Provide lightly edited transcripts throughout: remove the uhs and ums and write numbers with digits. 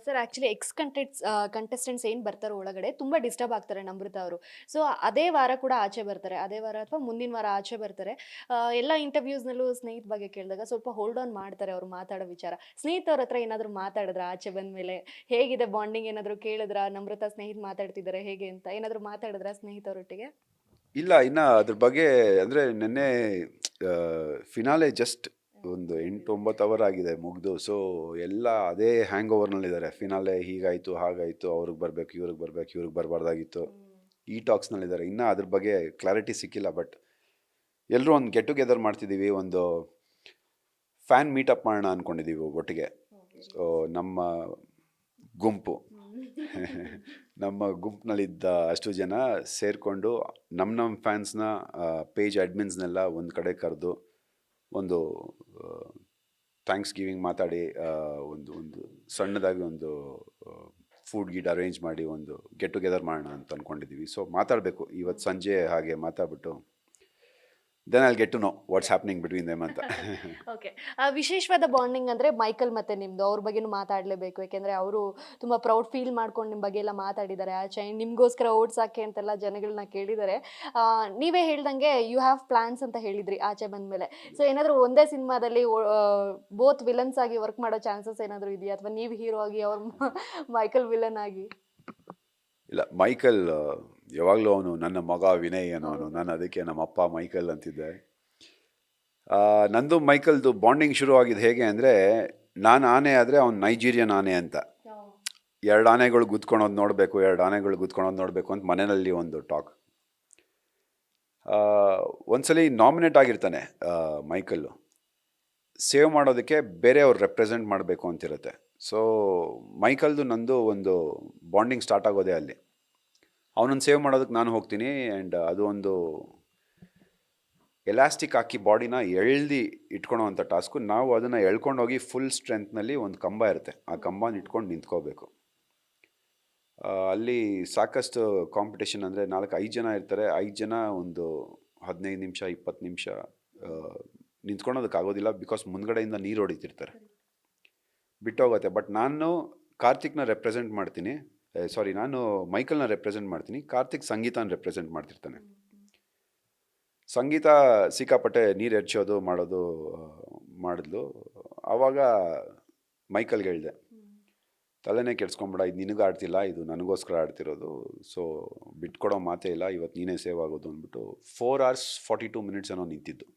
Sir actually contestants ಏನು ಬರ್ತಾರೋ ಒಳಗಡೆ ತುಂಬ ಡಿಸ್ಟರ್ಬ್ ಆಗ್ತಾರೆ ನಮ್ರತಾ ಅವರು. ಸೊ ಅದೇ ವಾರ ಕೂಡ ಆಚೆ ಬರ್ತಾರೆ. ಅದೇ ವಾರ ಅಥವಾ ಮುಂದಿನ ವಾರ ಆಚೆ ಬರ್ತಾರೆ. ಎಲ್ಲ ಇಂಟರ್ವ್ಯೂಸ್‌ನಲ್ಲೂ ಸ್ನೇಹಿತ್ ಬಗ್ಗೆ ಕೇಳಿದಾಗ ಸ್ವಲ್ಪ ಹೋಲ್ಡ್ ಆನ್ ಮಾಡ್ತಾರೆ ಅವ್ರು ಮಾತಾಡೋ ವಿಚಾರ. ಸ್ನೇಹಿತ್ ಅವ್ರ ಹತ್ರ ಏನಾದ್ರು ಮಾತಾಡಿದ್ರಾ ಆಚೆ ಬಂದ್ಮೇಲೆ? ಹೇಗಿದೆ ಬಾಂಡಿಂಗ್ ಏನಾದ್ರು ಕೇಳಿದ್ರಾ? ನಮ್ರತಾ ಸ್ನೇಹಿತ್ ಮಾತಾಡ್ತಿದ್ದಾರೆ ಹೇಗೆ ಅಂತ ಏನಾದ್ರು ಮಾತಾಡಿದ್ರಾ ಸ್ನೇಹಿತರೊಟ್ಟಿಗೆ? ಇಲ್ಲ ಇನ್ನ ಅದ್ರ ಬಗ್ಗೆ ಅಂದ್ರೆ ನೆನ್ನೆ ಫಿನಾಲೆ ಜಸ್ಟ್ ಒಂದು 8-9 ಅವರ್ ಆಗಿದೆ ಮುಗ್ದು. ಸೊ ಎಲ್ಲ ಅದೇ ಹ್ಯಾಂಗ್ ಓವರ್ನಲ್ಲಿದ್ದಾರೆ. ಫಿನಾಲೆ ಹೀಗಾಯ್ತು ಹಾಗಾಯ್ತು, ಅವ್ರಿಗೆ ಬರ್ಬೇಕು ಇವ್ರಿಗೆ ಬರಬಾರ್ದಾಗಿತ್ತು, ಈ ಟಾಕ್ಸ್ನಲ್ಲಿದ್ದಾರೆ. ಇನ್ನ ಅದ್ರ ಬಗ್ಗೆ ಕ್ಲಾರಿಟಿ ಸಿಕ್ಕಿಲ್ಲ. ಬಟ್ ಎಲ್ಲರೂ ಒಂದು ಗೆಟ್ ಟುಗೆದರ್ ಮಾಡ್ತಿದ್ದೀವಿ, ಒಂದು ಫ್ಯಾನ್ ಮೀಟಪ್ ಮಾಡೋಣ ಅಂದ್ಕೊಂಡಿದ್ದೀವಿ ಒಟ್ಟಿಗೆ. ಸೊ ನಮ್ಮ ಗುಂಪು ನಮ್ಮ ಗುಂಪಿನಲ್ಲಿದ್ದ ಅಷ್ಟು ಜನ ಸೇರಿಕೊಂಡು ನಮ್ಮ ಫ್ಯಾನ್ಸ್ನ ಪೇಜ್ ಅಡ್ಮಿನ್ಸ್ನೆಲ್ಲ ಒಂದು ಕಡೆ ಕರೆದು ಒಂದು ಥ್ಯಾಂಕ್ಸ್ ಗಿವಿಂಗ್ ಮಾತಾಡಿ, ಒಂದು ಒಂದು ಸಣ್ಣದಾಗಿ ಒಂದು ಫುಡ್ ಗೀಡ್ ಅರೇಂಜ್ ಮಾಡಿ ಒಂದು ಗೆಟ್ ಟುಗೆದರ್ ಮಾಡೋಣ ಅಂತ ಅಂದ್ಕೊಂಡಿದ್ದೀವಿ. ಸೊ ಮಾತಾಡಬೇಕು ಇವತ್ತು ಸಂಜೆ ಹಾಗೆ ಮಾತಾಡ್ಬಿಟ್ಟು then I'll get to know what's happening between them ಅಂತ. ಓಕೆ. ವಿಶೇಷವಾದ ಬಾಂಡಿಂಗ್ ಅಂದ್ರೆ ಮೈಕಲ್ ಮತ್ತೆ ನಿಮ್ದು. ಅವ್ರ ಬಗ್ಗೆನೂ ಮಾತಾಡ್ಲೇಬೇಕು. ಯಾಕೆಂದ್ರೆ ಅವರು ತುಂಬಾ ಪ್ರೌಡ್ ಫೀಲ್ ಮಾಡ್ಕೊಂಡು ನಿಮ್ ಬಗ್ಗೆ ಎಲ್ಲ ಮಾತಾಡಿದ್ದಾರೆ. ಆಚೆ ನಿಮ್ಗೋಸ್ಕರ ಓಟ್ಸ್ ಹಾಕಿ ಅಂತೆಲ್ಲ ಜನಗಳನ್ನ ಕೇಳಿದ್ದಾರೆ. ನೀವೇ ಹೇಳ್ದಂಗೆ ಯು ಹ್ಯಾವ್ ಪ್ಲಾನ್ಸ್ ಅಂತ ಹೇಳಿದ್ರಿ ಆಚೆ ಬಂದ್ಮೇಲೆ. ಸೊ ಏನಾದ್ರು ಒಂದೇ ಸಿನಿಮಾದಲ್ಲಿ ಬೋತ್ ವಿಲನ್ಸ್ ಆಗಿ ವರ್ಕ್ ಮಾಡೋ ಚಾನ್ಸಸ್ ಏನಾದ್ರು ಇದೆಯಾ? ಅಥವಾ ನೀವು ಹೀರೋ ಆಗಿ ಅವ್ರು ಮೈಕಲ್ ವಿಲನ್ ಆಗಿ? ಇಲ್ಲ, ಮೈಕಲ್ ಯಾವಾಗಲೂ ಅವನು ನನ್ನ ಮಗ ವಿನಯ್ ಅನ್ನೋನು. ನಾನು ಅದಕ್ಕೆ ನಮ್ಮ ಅಪ್ಪ ಮೈಕಲ್ ಅಂತಿದ್ದೆ. ನಂದು ಮೈಕಲ್ದು ಬಾಂಡಿಂಗ್ ಶುರು ಆಗಿದ್ದು ಹೇಗೆ ಅಂದರೆ, ನಾನು ಆನೆ ಆದರೆ ಅವ್ನು ನೈಜೀರಿಯನ್ ಆನೆ ಅಂತ. ಎರಡು ಆನೆಗಳು ಗುದ್ಕೊಳೋದು ನೋಡಬೇಕು ಅಂತ ಮನೆಯಲ್ಲಿ ಒಂದು ಟಾಕ್. ಒಂದ್ಸಲಿ ನಾಮಿನೇಟ್ ಆಗಿರ್ತಾನೆ ಮೈಕಲ್ಲು. ಸೇವ್ ಮಾಡೋದಕ್ಕೆ ಬೇರೆಯವ್ರು ರೆಪ್ರೆಸೆಂಟ್ ಮಾಡಬೇಕು ಅಂತಿರುತ್ತೆ. ಸೊ ಮೈಕಲ್ದು ನಂದು ಒಂದು ಬಾಂಡಿಂಗ್ ಸ್ಟಾರ್ಟ್ ಆಗೋದೇ ಅಲ್ಲಿ. ಅವನನ್ನು ಸೇವ್ ಮಾಡೋದಕ್ಕೆ ನಾನು ಹೋಗ್ತೀನಿ. ಆ್ಯಂಡ್ ಅದು ಒಂದು ಎಲಾಸ್ಟಿಕ್ ಹಾಕಿ ಬಾಡಿನ ಎಳ್ದು ಇಟ್ಕೊಳೋ ಅಂಥ ಟಾಸ್ಕು. ನಾವು ಅದನ್ನು ಎಳ್ಕೊಂಡೋಗಿ ಫುಲ್ ಸ್ಟ್ರೆಂತ್ನಲ್ಲಿ ಒಂದು ಕಂಬ ಇರುತ್ತೆ, ಆ ಕಂಬನ ಇಟ್ಕೊಂಡು ನಿಂತ್ಕೋಬೇಕು. ಅಲ್ಲಿ ಸಾಕಷ್ಟು ಕಾಂಪಿಟೇಷನ್. ಅಂದರೆ 4-5 ಜನ ಇರ್ತಾರೆ. 5 ಜನ ಒಂದು 15 ನಿಮಿಷ 20 ನಿಮಿಷ ನಿಂತ್ಕೊಳೋದಕ್ಕಾಗೋದಿಲ್ಲ. ಬಿಕಾಸ್ ಮುಂದ್ಗಡೆಯಿಂದ ನೀರು ಹೊಡಿತಿರ್ತಾರೆ, ಬಿಟ್ಟೋಗುತ್ತೆ. ಬಟ್ ನಾನು ಕಾರ್ತಿಕ್ನ ರೆಪ್ರೆಸೆಂಟ್ ಮಾಡ್ತೀನಿ. ನಾನು ಮೈಕಲ್ನ ರೆಪ್ರೆಸೆಂಟ್ ಮಾಡ್ತೀನಿ. ಕಾರ್ತಿಕ್ ಸಂಗೀತನ ರೆಪ್ರೆಸೆಂಟ್ ಮಾಡ್ತಿರ್ತಾನೆ. ಸಂಗೀತ ಸಿಕ್ಕಾಪಟ್ಟೆ ನೀರು ಎರ್ಚೋದು ಮಾಡಿದ್ಲು. ಆವಾಗ ಮೈಕಲ್ಗೆ ಹೇಳಿದೆ, ತಲೆನೇ ಕೆಡ್ಸ್ಕೊಂಬೇಡ, ಇದು ನಿನಗೆ ಆಡ್ತಿಲ್ಲ, ಇದು ನನಗೋಸ್ಕರ ಆಡ್ತಿರೋದು. ಸೊ ಬಿಟ್ಕೊಡೋ ಮಾತೇ ಇಲ್ಲ, ಇವತ್ತು ನೀನೇ ಸೇವ್ ಆಗೋದು ಅಂದ್ಬಿಟ್ಟು 4 hours 42 minutes ಏನೋ ನಿಂತಿದ್ದು.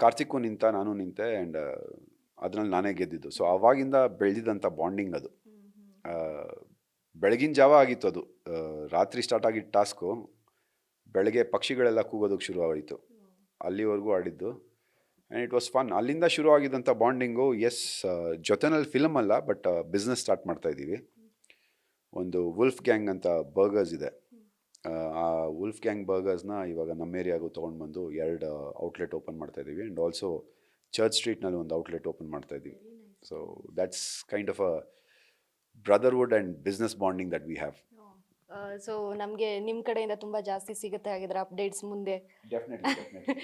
ಕಾರ್ತಿಕ್ಕು ನಿಂತ, ನಾನು ನಿಂತೆ. ಆ್ಯಂಡ್ ಅದರಲ್ಲಿ ನಾನೇ ಗೆದ್ದಿದ್ದು. ಸೊ ಆವಾಗಿಂದ ಬೆಳೆದಿದ್ದಂಥ ಬಾಂಡಿಂಗ್ ಅದು. ಬೆಳಗಿನ ಜಾವ ಆಗಿತ್ತು ಅದು. ರಾತ್ರಿ ಸ್ಟಾರ್ಟ್ ಆಗಿದ್ದ ಟಾಸ್ಕು ಬೆಳಗ್ಗೆ ಪಕ್ಷಿಗಳೆಲ್ಲ ಕೂಗೋದಕ್ಕೆ ಶುರು ಆಯಿತು. ಅಲ್ಲಿವರೆಗೂ ಆಡಿದ್ದು. And it was fun. ಅಲ್ಲಿಂದ ಶುರು ಆಗಿದ್ದಂಥ ಬಾಂಡಿಂಗು. ಜೊತೆನಲ್ಲಿ ಫಿಲಮ್ ಅಲ್ಲ, ಬಟ್ ಬಿಸ್ನೆಸ್ ಸ್ಟಾರ್ಟ್ ಮಾಡ್ತಾಯಿದ್ದೀವಿ. ಒಂದು ವುಲ್ಫ್ ಗ್ಯಾಂಗ್ ಅಂತ ಬರ್ಗರ್ಸ್ ಇದೆ. ಆ ವುಲ್ಫ್ ಗ್ಯಾಂಗ್ ಬರ್ಗರ್ಸ್ನ ಇವಾಗ ನಮ್ಮ ಏರಿಯಾಗೂ ತೊಗೊಂಡು ಬಂದು 2 ಔಟ್ಲೆಟ್ ಓಪನ್ ಮಾಡ್ತಾಯಿದ್ದೀವಿ. ಆ್ಯಂಡ್ ಆಲ್ಸೋ ಚರ್ಚ್ ಸ್ಟ್ರೀಟ್ನಲ್ಲಿ ಒಂದು ಔಟ್ಲೆಟ್ ಓಪನ್ ಮಾಡ್ತಾಯಿದ್ದೀವಿ. So that's kind of a brotherhood and business bonding that we have. So ನಮಗೆ ನಿಮ್ಮ ಕಡೆಯಿಂದ ತುಂಬ ಜಾಸ್ತಿ ಸಿಗುತ್ತೆ ಹಾಗಿದ್ರೆ ಅಪ್ಡೇಟ್ಸ್ ಮುಂದೆ. ಡೆಫಿನೆಟ್ಲಿ